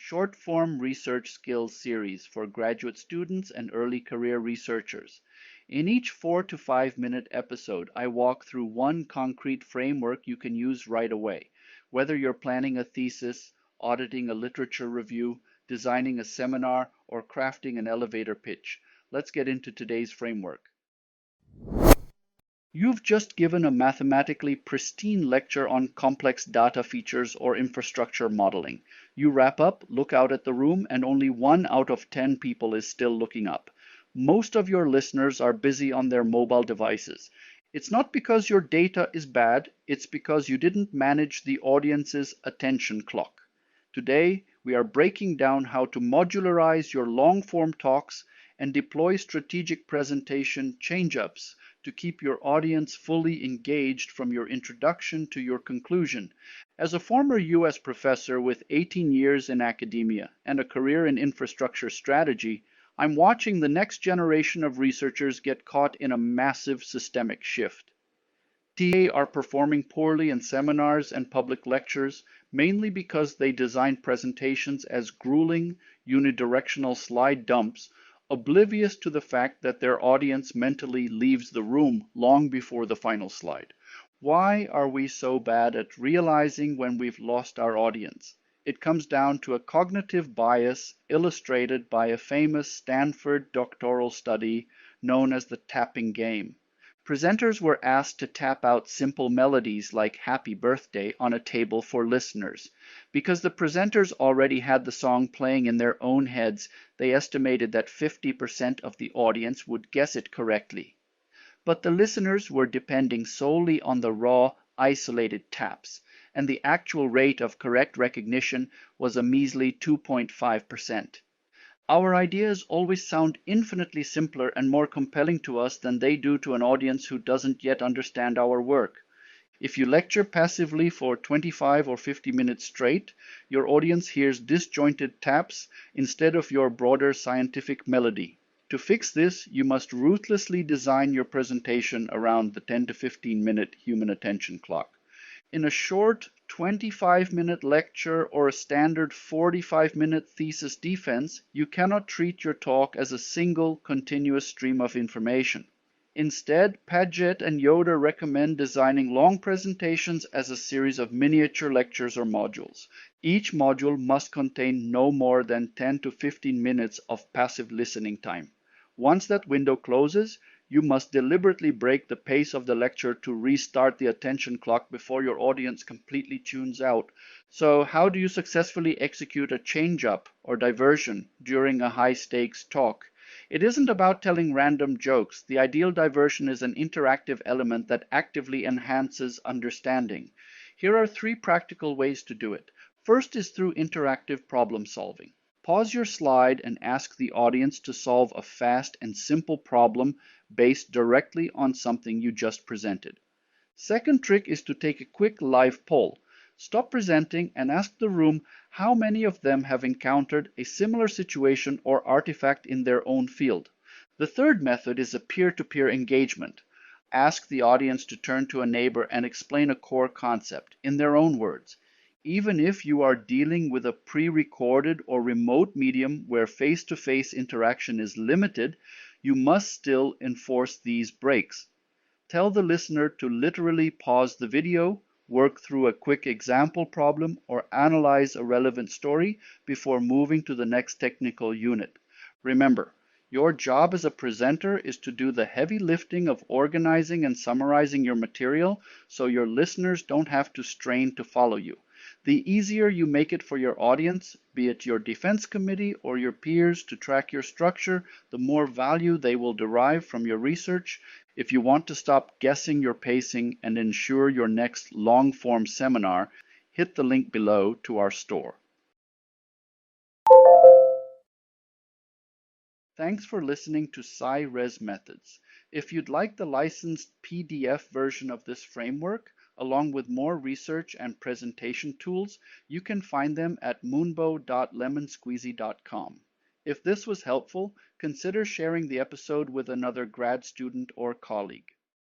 short-form research skills series for graduate students and early career researchers. In each 4 to 5 minute episode, I walk through one concrete framework you can use right away, whether you're planning a thesis, auditing a literature review, designing a seminar, or crafting an elevator pitch. Let's get into today's framework. You've just given a mathematically pristine lecture on complex data features or infrastructure modeling. You wrap up, look out at the room, and only 1 out of 10 people is still looking up. Most of your listeners are busy on their mobile devices. It's not because your data is bad, it's because you didn't manage the audience's attention clock. Today, we are breaking down how to modularize your long-form talks and deploy strategic presentation change-ups to keep your audience fully engaged from your introduction to your conclusion. As a former US professor with 18 years in academia and a career in infrastructure strategy, I'm watching the next generation of researchers get caught in a massive systemic shift. TA are performing poorly in seminars and public lectures, mainly because they design presentations as grueling, unidirectional slide dumps, oblivious to the fact that their audience mentally leaves the room long before the final slide. Why are we so bad at realizing when we've lost our audience? It comes down to a cognitive bias illustrated by a famous Stanford doctoral study known as the tapping game. Presenters were asked to tap out simple melodies like Happy Birthday on a table for listeners. Because the presenters already had the song playing in their own heads, they estimated that 50% of the audience would guess it correctly. But the listeners were depending solely on the raw, isolated taps, and the actual rate of correct recognition was a measly 2.5%. Our ideas always sound infinitely simpler and more compelling to us than they do to an audience who doesn't yet understand our work. If you lecture passively for 25 or 50 minutes straight, your audience hears disjointed taps instead of your broader scientific melody. To fix this, you must ruthlessly design your presentation around the 10 to 15 minute human attention clock. In a short 25-minute lecture or a standard 45-minute thesis defense, you cannot treat your talk as a single continuous stream of information. Instead, Padgett and Yoder recommend designing long presentations as a series of miniature lectures or modules. Each module must contain no more than 10 to 15 minutes of passive listening time. Once that window closes, you must deliberately break the pace of the lecture to restart the attention clock before your audience completely tunes out. So how do you successfully execute a change-up or diversion during a high-stakes talk? It isn't about telling random jokes. The ideal diversion is an interactive element that actively enhances understanding. Here are 3 practical ways to do it. First is through interactive problem solving. Pause your slide and ask the audience to solve a fast and simple problem based directly on something you just presented. Second trick is to take a quick live poll. Stop presenting and ask the room how many of them have encountered a similar situation or artifact in their own field. The third method is a peer-to-peer engagement. Ask the audience to turn to a neighbor and explain a core concept in their own words. Even if you are dealing with a pre-recorded or remote medium where face-to-face interaction is limited, you must still enforce these breaks. Tell the listener to literally pause the video, work through a quick example problem, or analyze a relevant story before moving to the next technical unit. Remember, your job as a presenter is to do the heavy lifting of organizing and summarizing your material so your listeners don't have to strain to follow you. The easier you make it for your audience, be it your defense committee or your peers, to track your structure, the more value they will derive from your research. If you want to stop guessing your pacing and ensure your next long-form seminar, hit the link below to our store. Thanks for listening to SciResMethods. If you'd like the licensed PDF version of this framework, along with more research and presentation tools, you can find them at moonbow.lemonsqueezy.com. If this was helpful, consider sharing the episode with another grad student or colleague.